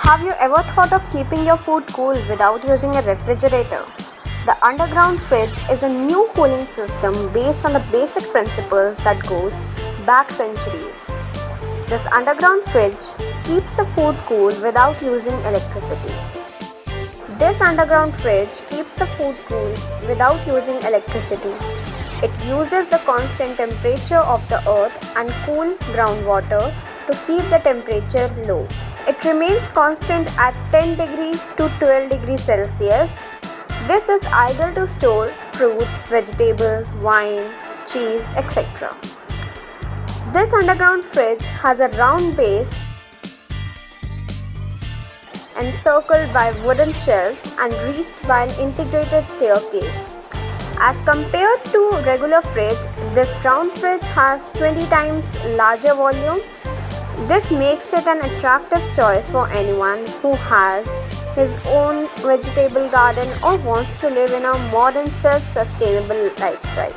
Have you ever thought of keeping your food cool without using a refrigerator? The underground fridge is a new cooling system based on the basic principles that goes back centuries. This underground fridge keeps the food cool without using electricity. This underground fridge keeps the food cool without using electricity. It uses the constant temperature of the earth and cool groundwater to keep the temperature low. It remains constant at 10 degrees to 12 degrees Celsius. This is ideal to store fruits, vegetables, wine, cheese, etc. This underground fridge has a round base encircled by wooden shelves and reached by an integrated staircase. As compared to regular fridge, this round fridge has 20 times larger volume. This makes it an attractive choice for anyone who has his own vegetable garden or wants to live in a modern self-sustainable lifestyle.